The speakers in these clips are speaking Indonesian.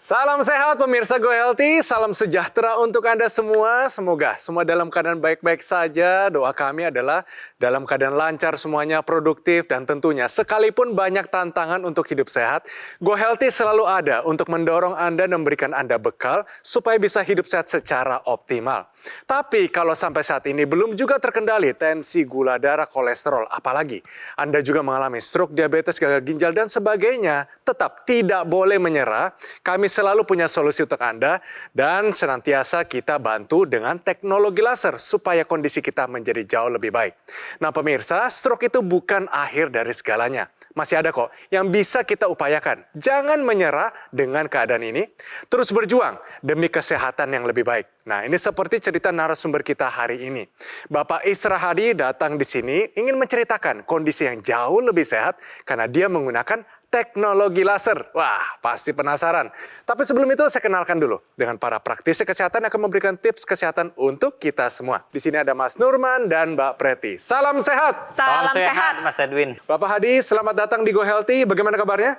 Salam sehat pemirsa Go Healthy, salam sejahtera untuk Anda semua. Semoga semua dalam keadaan baik-baik saja. Doa kami adalah dalam keadaan lancar semuanya, produktif, dan tentunya sekalipun banyak tantangan untuk hidup sehat, Go Healthy selalu ada untuk mendorong Anda dan memberikan Anda bekal supaya bisa hidup sehat secara optimal. Tapi kalau sampai saat ini belum juga terkendali tensi, gula darah, kolesterol, apalagi Anda juga mengalami stroke, diabetes, gagal ginjal, dan sebagainya, tetap tidak boleh menyerah. Kami selalu punya solusi untuk Anda dan senantiasa kita bantu dengan teknologi laser supaya kondisi kita menjadi jauh lebih baik. Nah pemirsa, stroke itu bukan akhir dari segalanya. Masih ada kok yang bisa kita upayakan. Jangan menyerah dengan keadaan ini. Terus berjuang demi kesehatan yang lebih baik. Nah ini seperti cerita narasumber kita hari ini. Bapak Isra Hadi datang di sini ingin menceritakan kondisi yang jauh lebih sehat karena dia menggunakan teknologi laser. Wah, pasti penasaran. Tapi sebelum itu saya kenalkan dulu dengan para praktisi kesehatan yang akan memberikan tips kesehatan untuk kita semua. Di sini ada Mas Nurman dan Mbak Preti. Salam sehat. Salam sehat, Mas Edwin. Bapak Hadi, selamat datang di Go Healthy. Bagaimana kabarnya?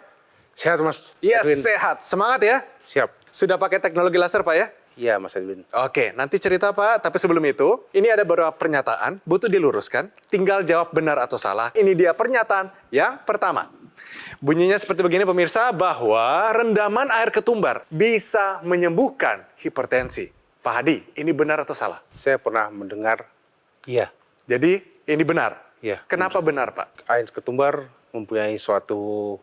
Sehat, Mas. Iya, Edwin. sehat. Semangat ya. Siap. Sudah pakai teknologi laser, Pak ya? Iya, Mas Edwin. Oke, nanti cerita Pak. Tapi sebelum itu, ini ada beberapa pernyataan, butuh diluruskan. Tinggal jawab benar atau salah. Ini dia pernyataan yang pertama. Bunyinya seperti begini pemirsa, bahwa rendaman air ketumbar bisa menyembuhkan hipertensi. Pak Hadi, ini benar atau salah? Saya pernah mendengar, iya. Jadi, ini benar? Iya. Kenapa benar, Pak? Air ketumbar mempunyai suatu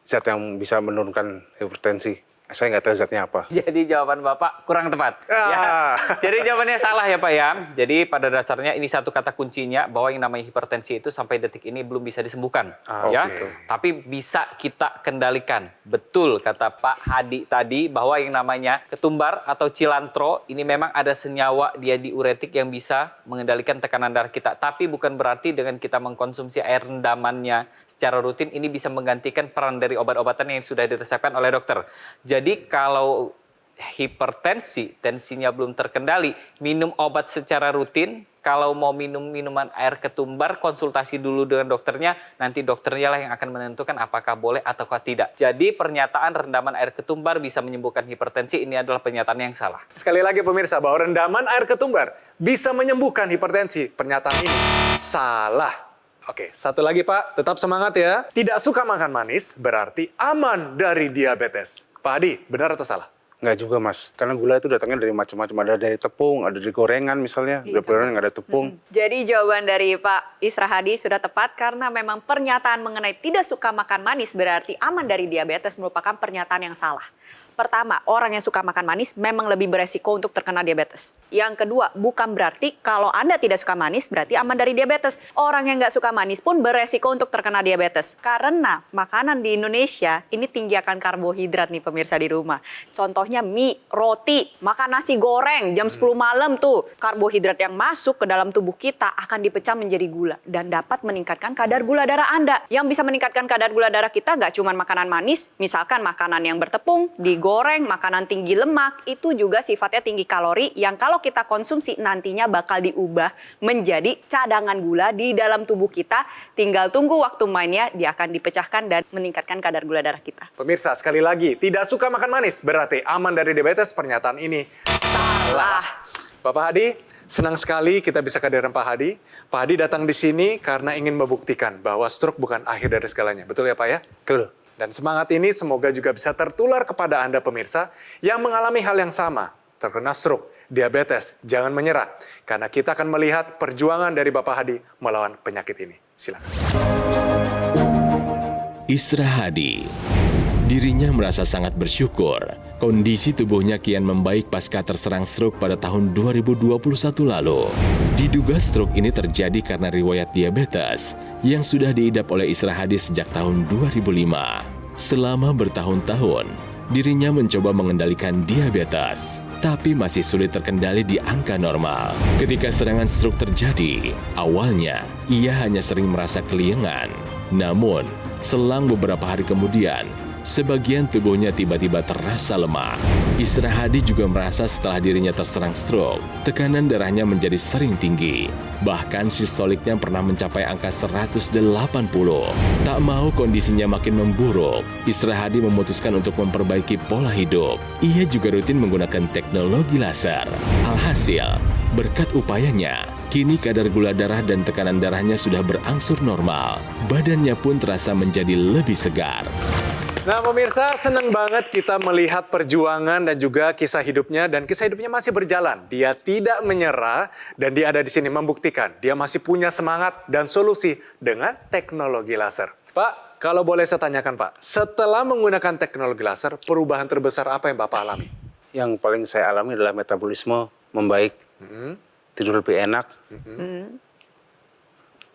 zat yang bisa menurunkan hipertensi. Saya nggak tahu zatnya apa. Jadi jawaban Bapak kurang tepat. Ah. Ya. Jadi jawabannya salah ya Pak ya. Jadi pada dasarnya ini satu kata kuncinya bahwa yang namanya hipertensi itu sampai detik ini belum bisa disembuhkan. Ya. Oke. Tapi bisa kita kendalikan. Betul kata Pak Hadi tadi bahwa yang namanya ketumbar atau cilantro ini memang ada senyawa dia diuretik yang bisa mengendalikan tekanan darah kita. Tapi bukan berarti dengan kita mengkonsumsi air rendamannya secara rutin ini bisa menggantikan peran dari obat-obatan yang sudah diresepkan oleh dokter. Jadi kalau hipertensi, tensinya belum terkendali, minum obat secara rutin. Kalau mau minum minuman air ketumbar, konsultasi dulu dengan dokternya. Nanti dokternya lah yang akan menentukan apakah boleh ataukah tidak. Jadi pernyataan rendaman air ketumbar bisa menyembuhkan hipertensi, ini adalah pernyataan yang salah. Sekali lagi pemirsa, bahwa rendaman air ketumbar bisa menyembuhkan hipertensi. Pernyataan ini salah. Oke, satu lagi Pak, tetap semangat ya. Tidak suka makan manis berarti aman dari diabetes. Pak Hadi, benar atau salah? Nggak juga, Mas. Karena gula itu datangnya dari macam-macam. Ada dari tepung, ada dari gorengan misalnya. Gula gorengan nggak ada tepung. Jadi jawaban dari Pak Isra Hadi sudah tepat karena memang pernyataan mengenai tidak suka makan manis berarti aman dari diabetes merupakan pernyataan yang salah. Pertama, orang yang suka makan manis memang lebih beresiko untuk terkena diabetes. Yang kedua, bukan berarti kalau Anda tidak suka manis berarti aman dari diabetes. Orang yang nggak suka manis pun beresiko untuk terkena diabetes. Karena makanan di Indonesia ini tinggi akan karbohidrat nih pemirsa di rumah. Contohnya mie, roti, makan nasi goreng jam 10 malam tuh. Karbohidrat yang masuk ke dalam tubuh kita akan dipecah menjadi gula dan dapat meningkatkan kadar gula darah Anda. Yang bisa meningkatkan kadar gula darah kita nggak cuma makanan manis, misalkan makanan yang bertepung, digoreng, makanan tinggi lemak, itu juga sifatnya tinggi kalori yang kalau kita konsumsi nantinya bakal diubah menjadi cadangan gula di dalam tubuh kita. Tinggal tunggu waktu mainnya, dia akan dipecahkan dan meningkatkan kadar gula darah kita. Pemirsa, sekali lagi, tidak suka makan manis berarti aman dari diabetes. Pernyataan ini salah. Bapak Hadi, senang sekali kita bisa kehadiran Pak Hadi. Pak Hadi datang di sini karena ingin membuktikan bahwa stroke bukan akhir dari segalanya. Betul ya Pak ya? Betul. Dan semangat ini semoga juga bisa tertular kepada Anda pemirsa yang mengalami hal yang sama, terkena stroke, diabetes. Jangan menyerah, karena kita akan melihat perjuangan dari Bapak Hadi melawan penyakit ini. Silakan. Isra Hadi. Dirinya merasa sangat bersyukur. Kondisi tubuhnya kian membaik pasca terserang stroke pada tahun 2021 lalu. Diduga stroke ini terjadi karena riwayat diabetes yang sudah diidap oleh Isra Hadi sejak tahun 2005. Selama bertahun-tahun, dirinya mencoba mengendalikan diabetes, tapi masih sulit terkendali di angka normal. Ketika serangan stroke terjadi, awalnya ia hanya sering merasa keliengan. Namun, selang beberapa hari kemudian, Sebagian tubuhnya tiba-tiba terasa lemah. Isra Hadi juga merasa setelah dirinya terserang stroke, tekanan darahnya menjadi sering tinggi. Bahkan sistoliknya pernah mencapai angka 180. Tak mau kondisinya makin memburuk, Isra Hadi memutuskan untuk memperbaiki pola hidup. Ia juga rutin menggunakan teknologi laser. Alhasil, berkat upayanya, kini kadar gula darah dan tekanan darahnya sudah berangsur normal. Badannya pun terasa menjadi lebih segar. Nah pemirsa, senang banget kita melihat perjuangan dan juga kisah hidupnya. Dan kisah hidupnya masih berjalan. Dia tidak menyerah dan dia ada di sini membuktikan. Dia masih punya semangat dan solusi dengan teknologi laser. Pak, kalau boleh saya tanyakan Pak. Setelah menggunakan teknologi laser, perubahan terbesar apa yang Bapak alami? Yang paling saya alami adalah metabolisme membaik, tidur lebih enak,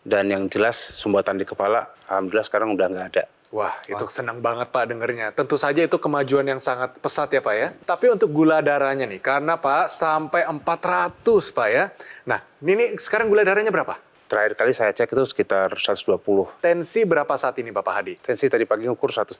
dan yang jelas sumbatan di kepala, alhamdulillah sekarang udah nggak ada. Wah, itu senang banget Pak dengernya. Tentu saja itu kemajuan yang sangat pesat ya Pak ya. Tapi untuk gula darahnya nih, karena Pak sampai 400 Pak ya. Nah, ini sekarang gula darahnya berapa? Terakhir kali saya cek itu sekitar 120. Tensi berapa saat ini Bapak Hadi? Tensi tadi pagi ukur 130.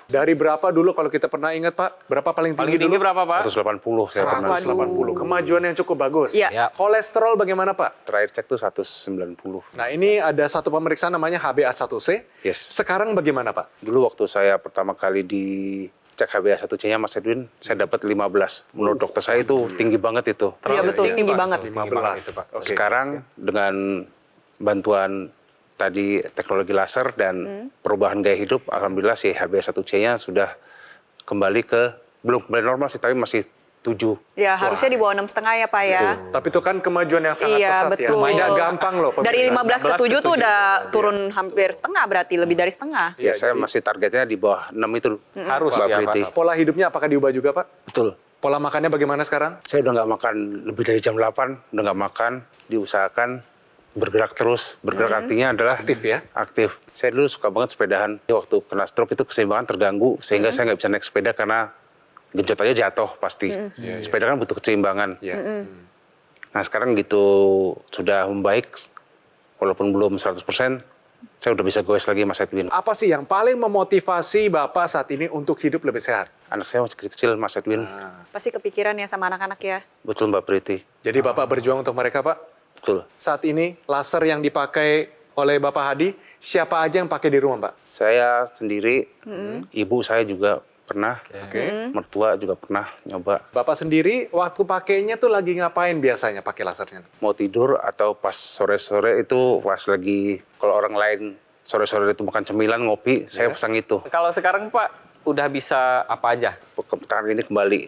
Dari berapa dulu kalau kita pernah ingat Pak? Berapa paling tinggi Paling tinggi dulu? berapa, Pak? 180 saya pernah. 180. Kemajuan yang cukup bagus. Iya. Ya. Kolesterol bagaimana Pak? Terakhir cek tuh 190. Nah ini ada satu pemeriksaan namanya HbA1c. Yes. Sekarang bagaimana Pak? Dulu waktu saya pertama kali dicek HbA1c-nya Mas Edwin, saya dapat 15. Menurut dokter saya itu tinggi banget itu. Iya betul, tinggi banget. 15. Oke. Sekarang dengan bantuan tadi teknologi laser dan perubahan gaya hidup, alhamdulillah si HbA1c-nya sudah kembali ke, belum kembali normal sih, tapi masih 7. Ya harusnya di bawah 6,5 ya Pak ya. Tapi itu kan kemajuan yang sangat Iya, pesat betul. ya. Tidak gampang loh pemirsa. Dari 15 ke 7 tuh udah Iya. turun hampir setengah, berarti lebih dari setengah. Ya, saya masih targetnya di bawah 6 itu. Harus Mbak ya, Priti. Pak. Pola hidupnya apakah diubah juga Pak? Betul. Pola makannya bagaimana sekarang? Saya udah nggak makan lebih dari jam 8, udah nggak makan, diusahakan bergerak terus. Bergerak artinya adalah Aktif ya? Aktif. Saya dulu suka banget sepedahan. Waktu kena stroke itu keseimbangan terganggu, sehingga saya nggak bisa naik sepeda karena gencot aja jatuh pasti. Sepeda kan butuh keseimbangan. Iya. Nah sekarang gitu sudah membaik, walaupun belum 100%, saya udah bisa goes lagi Mas Edwin. Apa sih yang paling memotivasi Bapak saat ini untuk hidup lebih sehat? Anak saya masih kecil-kecil Mas Edwin. Pasti kepikiran ya sama anak-anak ya. Betul Mbak Priti. Jadi Bapak berjuang untuk mereka Pak? Betul. Saat ini laser yang dipakai oleh Bapak Hadi, siapa aja yang pakai di rumah Pak? Saya sendiri, ibu saya juga pernah, Oke. mertua juga pernah nyoba. Bapak sendiri waktu pakainya tuh lagi ngapain biasanya pakai lasernya? Mau tidur atau pas sore-sore itu pas lagi, kalau orang lain sore-sore itu makan cemilan, ngopi, saya pesan itu. Kalau sekarang Pak, udah bisa apa aja? Tangan ini kembali.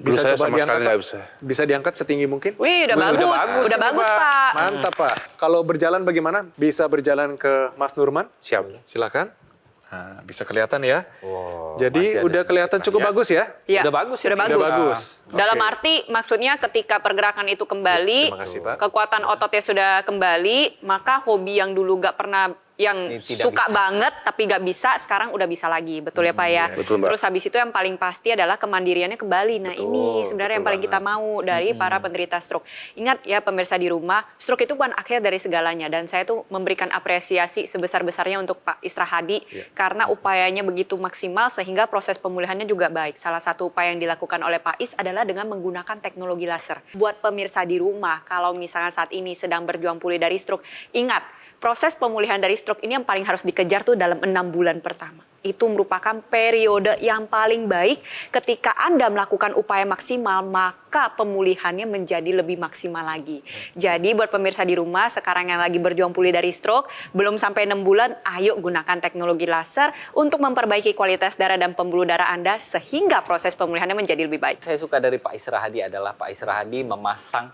Dulu Bisa saya coba sama diangkat sekali Pak? nggak bisa. Bisa diangkat setinggi mungkin? Wih, udah Wih, bagus. Udah ini, bagus, Pak. Pak. Mantap Pak. Kalau berjalan bagaimana? Bisa berjalan ke Mas Nurman? Siap. Silakan. Nah, bisa kelihatan ya. Jadi masih ada udah kelihatan sedikit cukup ya. bagus ya? Iya. Udah bagus ya, Udah ini. bagus. Udah bagus. Dalam Oke. arti maksudnya ketika pergerakan itu kembali, Terima kasih, Pak. kekuatan ototnya sudah kembali, maka hobi yang dulu gak pernah, yang Ini tidak suka bisa. banget tapi gak bisa, sekarang udah bisa lagi. Betul ya Pak ya? Betul, Mbak. Terus habis itu yang paling pasti adalah kemandiriannya kembali. Nah ini sebenarnya yang paling kita mau dari para penderita stroke. Ingat ya pemirsa di rumah, stroke itu bukan akhir dari segalanya. Dan saya tuh memberikan apresiasi sebesar-besarnya untuk Pak Isra Hadi, karena upayanya begitu maksimal sehingga proses pemulihannya juga baik. Salah satu upaya yang dilakukan oleh Pak Is adalah dengan menggunakan teknologi laser. Buat pemirsa di rumah, kalau misalnya saat ini sedang berjuang pulih dari stroke, ingat, proses pemulihan dari stroke ini yang paling harus dikejar tuh dalam 6 bulan pertama. Itu merupakan periode yang paling baik ketika Anda melakukan upaya maksimal, maka pemulihannya menjadi lebih maksimal lagi. Jadi buat pemirsa di rumah sekarang yang lagi berjuang pulih dari stroke, belum sampai 6 bulan, ayo gunakan teknologi laser untuk memperbaiki kualitas darah dan pembuluh darah Anda sehingga proses pemulihannya menjadi lebih baik. Saya suka dari Pak Isra Hadi adalah Pak Isra Hadi memasang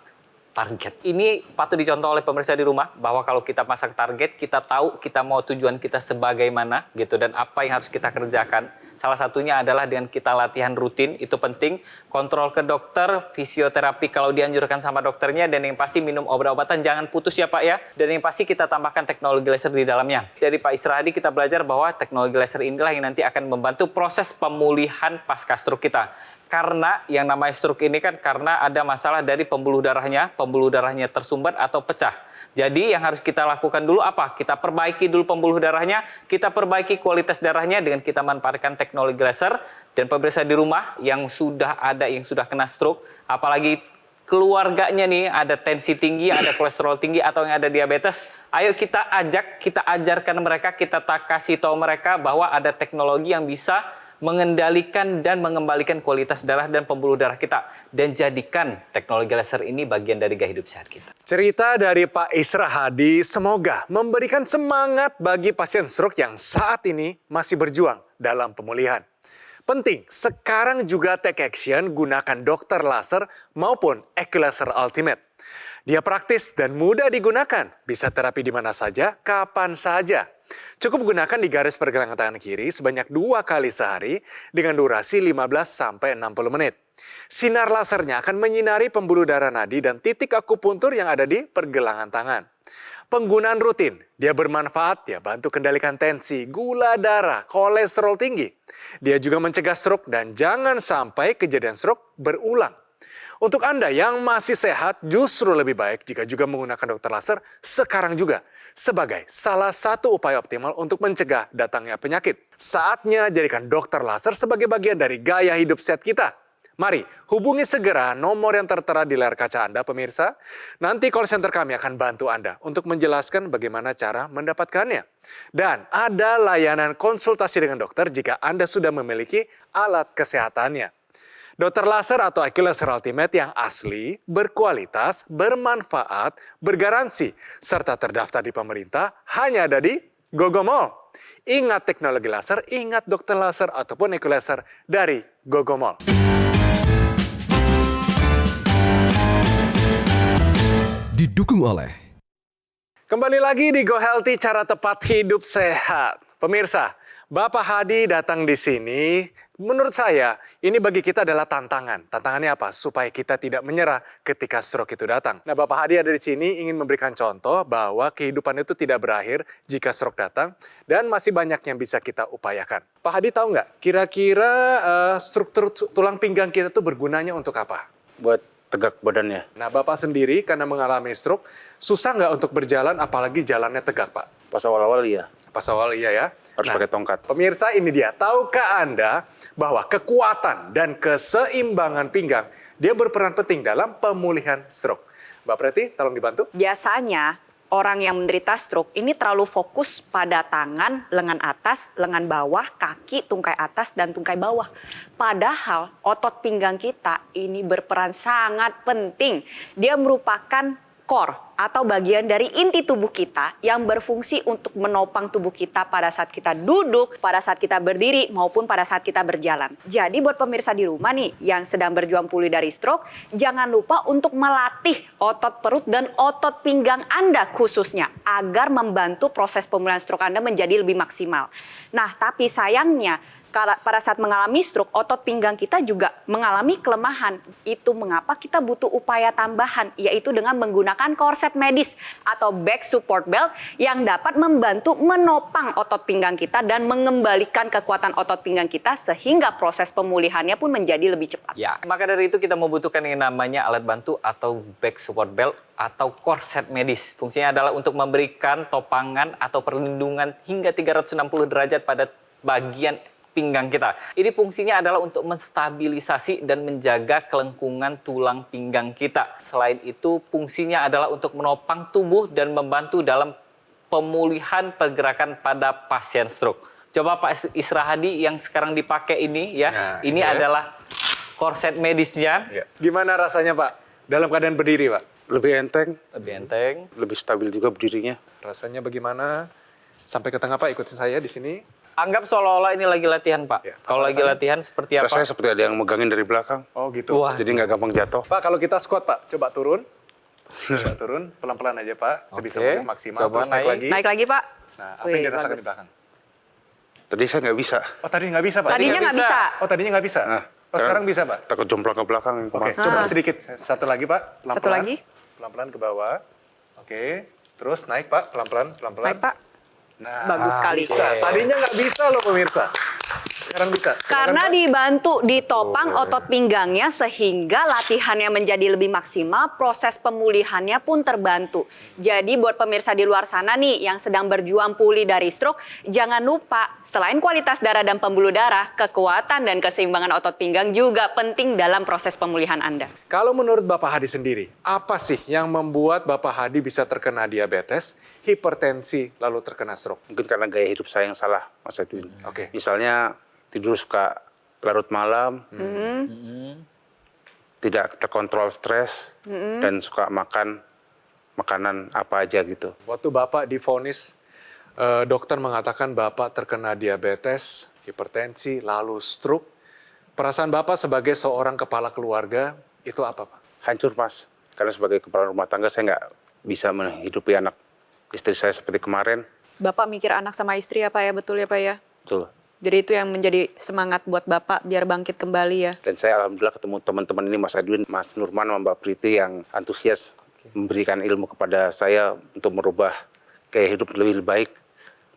target. Ini patut dicontoh oleh pemirsa di rumah bahwa kalau kita pasang target, kita tahu kita mau tujuan kita sebagaimana gitu dan apa yang harus kita kerjakan. Salah satunya adalah dengan kita latihan rutin, itu penting. Kontrol ke dokter, fisioterapi kalau dianjurkan sama dokternya, dan yang pasti minum obat-obatan jangan putus ya Pak ya. Dan yang pasti kita tambahkan teknologi laser di dalamnya. Dari Pak Isra Hadi kita belajar bahwa teknologi laser inilah yang nanti akan membantu proses pemulihan pasca stroke kita. Karena yang namanya stroke ini kan karena ada masalah dari pembuluh darahnya tersumbat atau pecah. Jadi yang harus kita lakukan dulu apa? Kita perbaiki dulu pembuluh darahnya, kita perbaiki kualitas darahnya dengan kita manfaatkan teknologi laser. Dan pemirsa di rumah yang sudah kena stroke, apalagi keluarganya nih ada tensi tinggi, ada kolesterol tinggi atau yang ada diabetes, ayo kita ajarkan mereka, kita kasih tahu mereka bahwa ada teknologi yang bisa mengendalikan dan mengembalikan kualitas darah dan pembuluh darah kita. Dan jadikan teknologi laser ini bagian dari gaya hidup sehat kita. Cerita dari Pak Isra Hadi semoga memberikan semangat bagi pasien stroke yang saat ini masih berjuang dalam pemulihan. Penting, sekarang juga take action gunakan dokter laser maupun Equilaser Ultimate. Dia praktis dan mudah digunakan, bisa terapi di mana saja, kapan saja. Cukup gunakan di garis pergelangan tangan kiri sebanyak 2 kali sehari dengan durasi 15-60 menit. Sinar lasernya akan menyinari pembuluh darah nadi dan titik akupuntur yang ada di pergelangan tangan. Penggunaan rutin, dia bermanfaat, dia bantu kendalikan tensi, gula darah, kolesterol tinggi. Dia juga mencegah stroke dan jangan sampai kejadian stroke berulang. Untuk Anda yang masih sehat, justru lebih baik jika juga menggunakan dokter laser sekarang juga sebagai salah satu upaya optimal untuk mencegah datangnya penyakit. Saatnya jadikan dokter laser sebagai bagian dari gaya hidup sehat kita. Mari hubungi segera nomor yang tertera di layar kaca Anda, pemirsa. Nanti call center kami akan bantu Anda untuk menjelaskan bagaimana cara mendapatkannya. Dan ada layanan konsultasi dengan dokter jika Anda sudah memiliki alat kesehatannya. Dokter laser atau Equilaser Ultimate yang asli, berkualitas, bermanfaat, bergaransi, serta terdaftar di pemerintah hanya ada di Gogomall. Ingat teknologi laser, ingat dokter laser ataupun Equilaser dari Gogomall. Didukung oleh Kembali lagi di Go Healthy, cara tepat hidup sehat. Pemirsa, Bapak Hadi datang di sini, menurut saya ini bagi kita adalah tantangan. Tantangannya apa? Supaya kita tidak menyerah ketika stroke itu datang. Nah, Bapak Hadi ada di sini ingin memberikan contoh bahwa kehidupan itu tidak berakhir jika stroke datang dan masih banyak yang bisa kita upayakan. Pak Hadi tahu nggak, kira-kira struktur tulang pinggang kita itu bergunanya untuk apa? Buat tegak badannya. Nah, Bapak sendiri karena mengalami stroke, susah nggak untuk berjalan apalagi jalannya tegak, Pak? Pas awal-awal iya, Pas awal iya ya. harus pakai tongkat. Pemirsa, ini dia. Tahukah Anda bahwa kekuatan dan keseimbangan pinggang dia berperan penting dalam pemulihan stroke? Mbak Preti, tolong dibantu. Biasanya orang yang menderita stroke ini terlalu fokus pada tangan, lengan atas, lengan bawah, kaki, tungkai atas, dan tungkai bawah. Padahal otot pinggang kita ini berperan sangat penting. Dia merupakan core atau bagian dari inti tubuh kita yang berfungsi untuk menopang tubuh kita pada saat kita duduk, pada saat kita berdiri, maupun pada saat kita berjalan. Jadi buat pemirsa di rumah nih yang sedang berjuang pulih dari stroke, jangan lupa untuk melatih otot perut dan otot pinggang Anda khususnya agar membantu proses pemulihan stroke Anda menjadi lebih maksimal. Nah, tapi sayangnya pada saat mengalami stroke, otot pinggang kita juga mengalami kelemahan. Itu mengapa kita butuh upaya tambahan, yaitu dengan menggunakan korset medis atau back support belt yang dapat membantu menopang otot pinggang kita dan mengembalikan kekuatan otot pinggang kita sehingga proses pemulihannya pun menjadi lebih cepat. Ya, maka dari itu kita membutuhkan yang namanya alat bantu atau back support belt atau korset medis. Fungsinya adalah untuk memberikan topangan atau perlindungan hingga 360 derajat pada bagian pinggang kita. Ini fungsinya adalah untuk menstabilisasi dan menjaga kelengkungan tulang pinggang kita. Selain itu, fungsinya adalah untuk menopang tubuh dan membantu dalam pemulihan pergerakan pada pasien stroke. Coba Pak Isra Hadi yang sekarang dipakai ini ya, Nah, ini adalah korset medisnya. Ya. Gimana rasanya, Pak? Dalam keadaan berdiri, Pak? Lebih enteng, Lebih enteng. lebih stabil juga berdirinya. Rasanya bagaimana? Sampai ke tengah, Pak, ikutin saya di sini. Anggap seolah-olah ini lagi latihan, Pak. Ya, Kalau lagi rasanya? latihan seperti apa? Rasanya seperti ada yang megangin dari belakang, Oh, gitu. Wah. jadi nggak gampang jatuh. Pak, kalau kita squat, Pak, coba turun. Coba turun, pelan-pelan aja, Pak. Sebisa Oke. mungkin maksimal. Coba Terus naik naik. lagi. Naik lagi, Pak. Nah, apa yang dirasakan bagus. di belakang? Tadi saya nggak bisa. Oh, tadi nggak bisa, Pak? Tadinya nggak bisa. Oh, tadinya nggak bisa? Nah, Oh, sekarang bisa, Pak? Takut jomplang ke belakang. yang Oke, kemarin. coba sedikit. Satu lagi, Pak. Pelan-pelan. Satu lagi. Pelan-pelan ke bawah. Oke. Terus naik, Pak. Pelan-pelan, pelan-pelan. Naik, Pak. Nah, Bagus sekali. bisa. Tadinya nggak bisa loh, pemirsa. Sekarang bisa. Silakan, Karena Pak. dibantu ditopang otot pinggangnya sehingga latihannya menjadi lebih maksimal, proses pemulihannya pun terbantu. Jadi buat pemirsa di luar sana nih yang sedang berjuang pulih dari stroke, jangan lupa selain kualitas darah dan pembuluh darah, kekuatan dan keseimbangan otot pinggang juga penting dalam proses pemulihan Anda. Kalau menurut Bapak Hadi sendiri, apa sih yang membuat Bapak Hadi bisa terkena diabetes, hipertensi, lalu terkena stroke? Mungkin karena gaya hidup saya yang salah, Mas Edwin. Oke. Misalnya tidur suka larut malam, tidak terkontrol stres, dan suka makan makanan apa aja gitu. Waktu Bapak divonis, dokter mengatakan Bapak terkena diabetes, hipertensi, lalu stroke. Perasaan Bapak sebagai seorang kepala keluarga, itu apa, Pak? Hancur, Mas. Karena sebagai kepala rumah tangga saya nggak bisa menghidupi anak istri saya seperti kemarin. Bapak mikir anak sama istri ya Pak ya, betul ya Pak ya? Betul. Jadi itu yang menjadi semangat buat Bapak biar bangkit kembali ya. Dan saya alhamdulillah ketemu teman-teman ini, Mas Edwin, Mas Nurman, sama Mbak Priti yang antusias memberikan ilmu kepada saya untuk merubah gaya hidup lebih baik.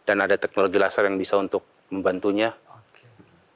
Dan ada teknologi laser yang bisa untuk membantunya.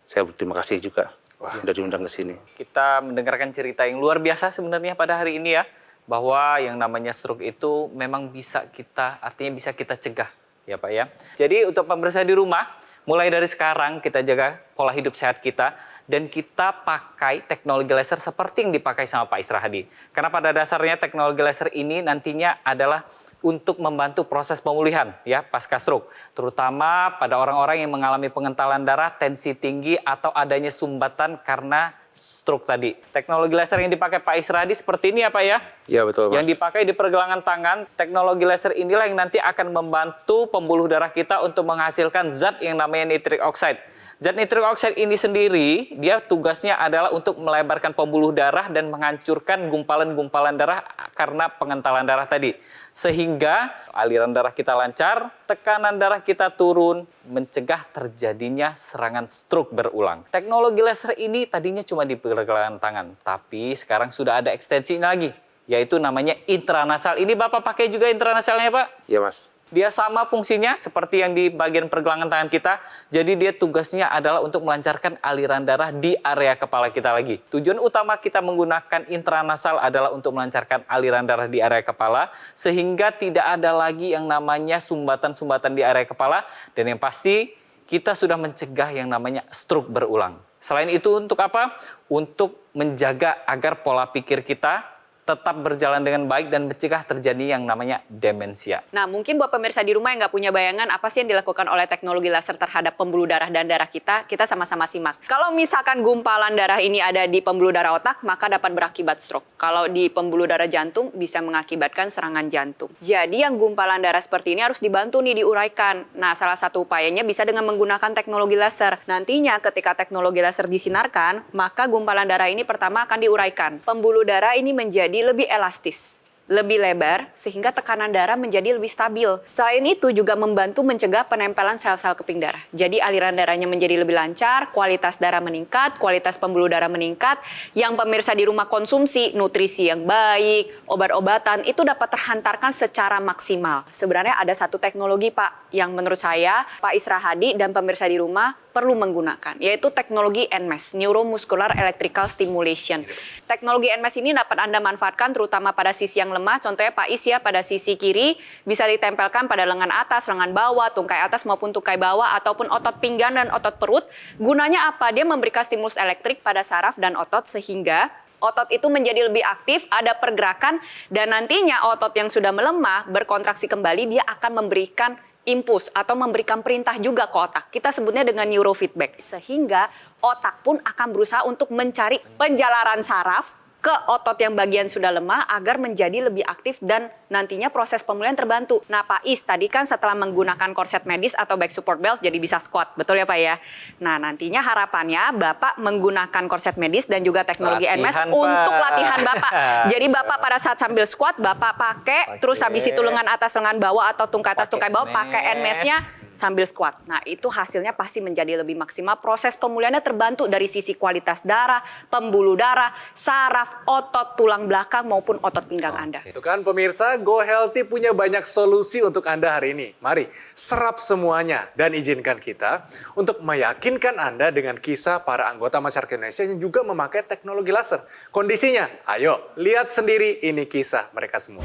Saya berterima kasih juga sudah diundang ke sini. Kita mendengarkan cerita yang luar biasa sebenarnya pada hari ini ya, bahwa yang namanya stroke itu memang bisa kita, artinya bisa kita cegah ya Pak ya. Jadi untuk pemirsa di rumah, mulai dari sekarang kita jaga pola hidup sehat kita dan kita pakai teknologi laser seperti yang dipakai sama Pak Isra Hadi. Karena pada dasarnya teknologi laser ini nantinya adalah untuk membantu proses pemulihan ya pasca stroke, terutama pada orang-orang yang mengalami pengentalan darah, tensi tinggi atau adanya sumbatan karena stroke tadi. Teknologi laser yang dipakai Pak Isra Hadi seperti ini ya Pak ya? Iya betul, Mas. Yang dipakai di pergelangan tangan, teknologi laser inilah yang nanti akan membantu pembuluh darah kita untuk menghasilkan zat yang namanya nitric oxide. Zat nitric oxide ini sendiri, dia tugasnya adalah untuk melebarkan pembuluh darah dan menghancurkan gumpalan-gumpalan darah karena pengentalan darah tadi. Sehingga aliran darah kita lancar, tekanan darah kita turun, mencegah terjadinya serangan stroke berulang. Teknologi laser ini tadinya cuma di pergelangan tangan, tapi sekarang sudah ada ekstensinya lagi, yaitu namanya intranasal. Ini Bapak pakai juga intranasalnya Pak? Iya, Mas. Dia sama fungsinya seperti yang di bagian pergelangan tangan kita. Jadi dia tugasnya adalah untuk melancarkan aliran darah di area kepala kita lagi. Tujuan utama kita menggunakan intranasal adalah untuk melancarkan aliran darah di area kepala. Sehingga tidak ada lagi yang namanya sumbatan-sumbatan di area kepala. Dan yang pasti kita sudah mencegah yang namanya stroke berulang. Selain itu untuk apa? Untuk menjaga agar pola pikir kita tetap berjalan dengan baik dan mencegah terjadi yang namanya demensia. Nah, mungkin buat pemirsa di rumah yang nggak punya bayangan apa sih yang dilakukan oleh teknologi laser terhadap pembuluh darah dan darah kita sama-sama simak. Kalau misalkan gumpalan darah ini ada di pembuluh darah otak, maka dapat berakibat stroke. Kalau di pembuluh darah jantung, bisa mengakibatkan serangan jantung. Jadi yang gumpalan darah seperti ini harus dibantu nih diuraikan. Nah, salah satu upayanya bisa dengan menggunakan teknologi laser. Nantinya ketika teknologi laser disinarkan, maka gumpalan darah ini pertama akan diuraikan. Pembuluh darah ini menjadi lebih elastis, lebih lebar, sehingga tekanan darah menjadi lebih stabil. Selain itu juga membantu mencegah penempelan sel-sel keping darah. Jadi aliran darahnya menjadi lebih lancar, kualitas darah meningkat, kualitas pembuluh darah meningkat. Yang pemirsa di rumah konsumsi, nutrisi yang baik, obat-obatan, itu dapat terhantarkan secara maksimal. Sebenarnya ada satu teknologi Pak, yang menurut saya, Pak Isra Hadi dan pemirsa di rumah perlu menggunakan, yaitu teknologi NMES, Neuromuscular Electrical Stimulation. Teknologi NMES ini dapat Anda manfaatkan terutama pada sisi yang lemah, contohnya Pak Is ya, pada sisi kiri bisa ditempelkan pada lengan atas, lengan bawah, tungkai atas maupun tungkai bawah, ataupun otot pinggang dan otot perut. Gunanya apa? Dia memberikan stimulus elektrik pada saraf dan otot sehingga otot itu menjadi lebih aktif, ada pergerakan, dan nantinya otot yang sudah melemah berkontraksi kembali, dia akan memberikan impuls atau memberikan perintah juga ke otak. Kita sebutnya dengan neurofeedback. Sehingga otak pun akan berusaha untuk mencari penjalaran saraf ke otot yang bagian sudah lemah agar menjadi lebih aktif dan nantinya proses pemulihan terbantu. Nah Pak Is tadi kan setelah menggunakan korset medis atau back support belt jadi bisa squat, betul ya Pak ya? Nah nantinya harapannya Bapak menggunakan korset medis dan juga teknologi NMES untuk latihan Bapak. Jadi Bapak pada saat sambil squat Bapak pakai, terus habis itu lengan atas lengan bawah atau tungkai atas tungkai bawah pakai NMES-nya sambil squat. Nah, itu hasilnya pasti menjadi lebih maksimal. Proses pemulihannya terbantu dari sisi kualitas darah, pembuluh darah, saraf, otot tulang belakang maupun otot pinggang Anda. Itu kan pemirsa, Go Healthy punya banyak solusi untuk Anda hari ini. Mari serap semuanya dan izinkan kita untuk meyakinkan Anda dengan kisah para anggota masyarakat Indonesia yang juga memakai teknologi laser. Kondisinya, ayo lihat sendiri ini kisah mereka semua.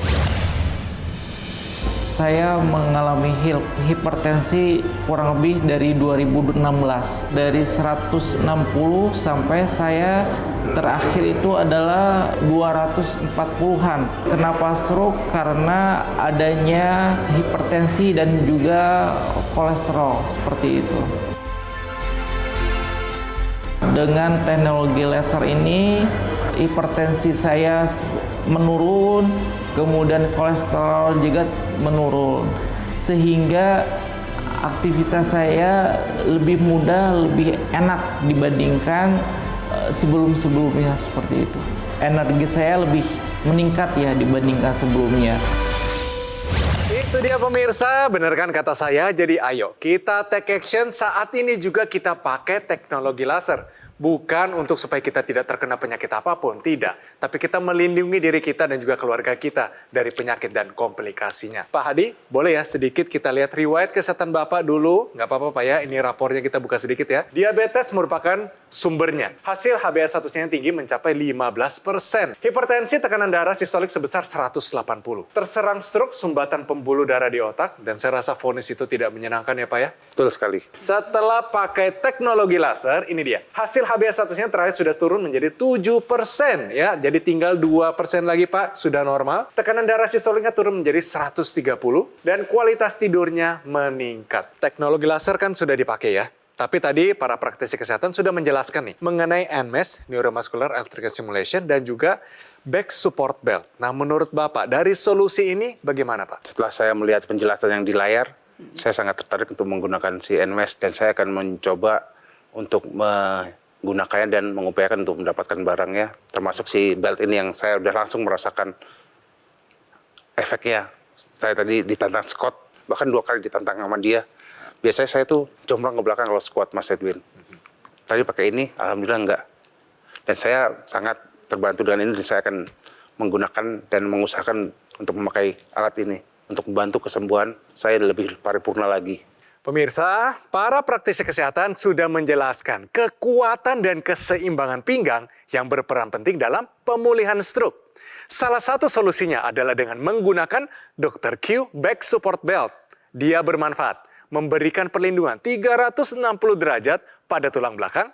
Saya mengalami hipertensi kurang lebih dari 2016. Dari 160 sampai saya terakhir itu adalah 240-an. Kenapa stroke? Karena adanya hipertensi dan juga kolesterol seperti itu. Dengan teknologi laser ini, hipertensi saya menurun, kemudian kolesterol juga menurun, sehingga aktivitas saya lebih mudah, lebih enak dibandingkan sebelum-sebelumnya seperti itu. Energi saya lebih meningkat ya dibandingkan sebelumnya. Itu dia pemirsa, bener kan kata saya? Jadi ayo kita take action saat ini juga kita pakai teknologi laser. Bukan untuk supaya kita tidak terkena penyakit apapun, tidak. Tapi kita melindungi diri kita dan juga keluarga kita dari penyakit dan komplikasinya. Pak Hadi, boleh ya sedikit kita lihat riwayat kesehatan Bapak dulu? Nggak apa-apa Pak ya, ini rapornya kita buka sedikit ya. Diabetes merupakan sumbernya. Hasil HbA1c yang tinggi mencapai 15%. Hipertensi, tekanan darah sistolik sebesar 180. Terserang stroke, sumbatan pembuluh darah di otak, dan saya rasa vonis itu tidak menyenangkan ya Pak ya. Betul sekali. Setelah pakai teknologi laser, ini dia. Hasil HbA1c-nya terakhir sudah turun menjadi 7% ya. Jadi tinggal 2% lagi Pak, sudah normal. Tekanan darah sistoliknya turun menjadi 130 dan kualitas tidurnya meningkat. Teknologi laser kan sudah dipakai ya. Tapi tadi para praktisi kesehatan sudah menjelaskan nih mengenai NMES, Neuromuscular Electrical Stimulation, dan juga back support belt. Nah, menurut Bapak, dari solusi ini bagaimana Pak? Setelah saya melihat penjelasan yang di layar, saya sangat tertarik untuk menggunakan si NMES dan saya akan mencoba untuk menggunakannya dan mengupayakan untuk mendapatkan barangnya, termasuk si belt ini yang saya udah langsung merasakan efeknya. Saya tadi ditantang squat, bahkan 2 kali ditantang sama dia. Biasanya saya tuh jomplang ke belakang kalau squat, Mas Edwin. Tadi pakai ini, alhamdulillah enggak. Dan saya sangat terbantu dengan ini, dan saya akan menggunakan dan mengusahakan untuk memakai alat ini untuk membantu kesembuhan saya lebih paripurna lagi. Pemirsa, para praktisi kesehatan sudah menjelaskan kekuatan dan keseimbangan pinggang yang berperan penting dalam pemulihan stroke. Salah satu solusinya adalah dengan menggunakan Dr. Q Back Support Belt. Dia bermanfaat, memberikan perlindungan 360 derajat pada tulang belakang.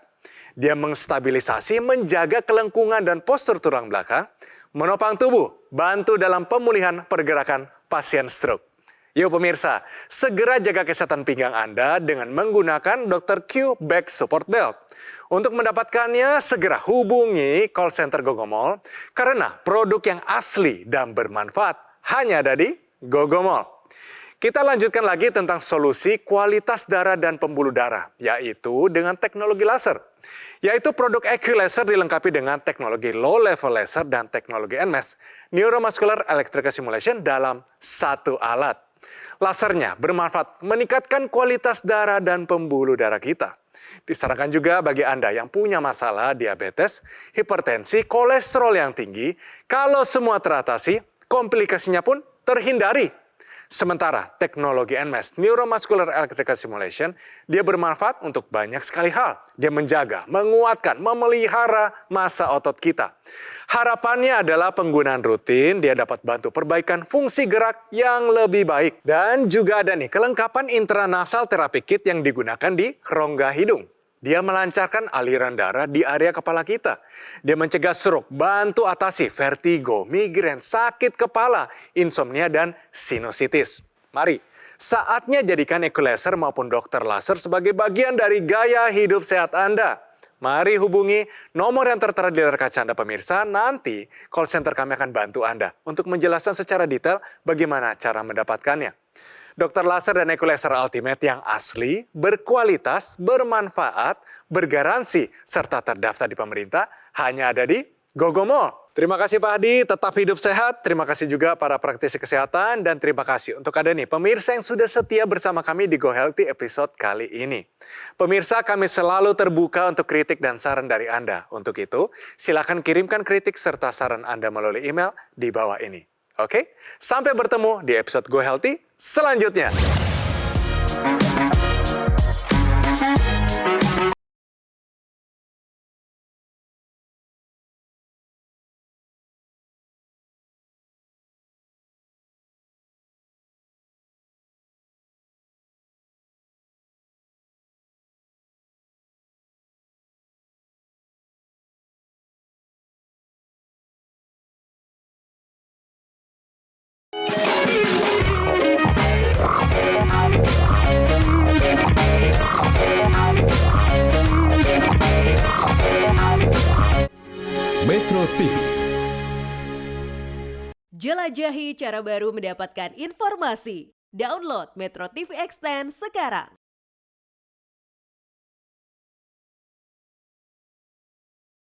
Dia menstabilisasi, menjaga kelengkungan dan postur tulang belakang, menopang tubuh, bantu dalam pemulihan pergerakan pasien stroke. Yuk pemirsa, segera jaga kesehatan pinggang Anda dengan menggunakan Dr. Q Back Support Belt. Untuk mendapatkannya, segera hubungi call center Gogomall karena produk yang asli dan bermanfaat hanya ada di Gogomall. Kita lanjutkan lagi tentang solusi kualitas darah dan pembuluh darah, yaitu dengan teknologi laser. Yaitu produk EQ Laser dilengkapi dengan teknologi low level laser dan teknologi NMES, Neuromuscular Electrical Stimulation dalam satu alat. Lasernya bermanfaat meningkatkan kualitas darah dan pembuluh darah kita. Disarankan juga bagi Anda yang punya masalah diabetes, hipertensi, kolesterol yang tinggi, kalau semua teratasi, komplikasinya pun terhindari. Sementara teknologi NMES, Neuromuscular Electrical Stimulation, dia bermanfaat untuk banyak sekali hal. Dia menjaga, menguatkan, memelihara massa otot kita. Harapannya adalah penggunaan rutin, dia dapat bantu perbaikan fungsi gerak yang lebih baik. Dan juga ada nih kelengkapan intranasal therapy kit yang digunakan di rongga hidung. Dia melancarkan aliran darah di area kepala kita. Dia mencegah stroke, bantu atasi vertigo, migrain, sakit kepala, insomnia, dan sinusitis. Mari, saatnya jadikan EQ Laser maupun dokter laser sebagai bagian dari gaya hidup sehat Anda. Mari hubungi nomor yang tertera di layar kaca Anda pemirsa. Nanti call center kami akan bantu Anda untuk menjelaskan secara detail bagaimana cara mendapatkannya. Dokter laser dan EQ Laser Ultimate yang asli, berkualitas, bermanfaat, bergaransi, serta terdaftar di pemerintah hanya ada di Go Mall! Terima kasih Pak Hadi, tetap hidup sehat. Terima kasih juga para praktisi kesehatan. Dan terima kasih untuk Anda nih, pemirsa yang sudah setia bersama kami di Go Healthy episode kali ini. Pemirsa, kami selalu terbuka untuk kritik dan saran dari Anda. Untuk itu, silakan kirimkan kritik serta saran Anda melalui email di bawah ini. Oke, sampai bertemu di episode Go Healthy selanjutnya. Metro TV. Jelajahi cara baru mendapatkan informasi. Download Metro TV Extend sekarang.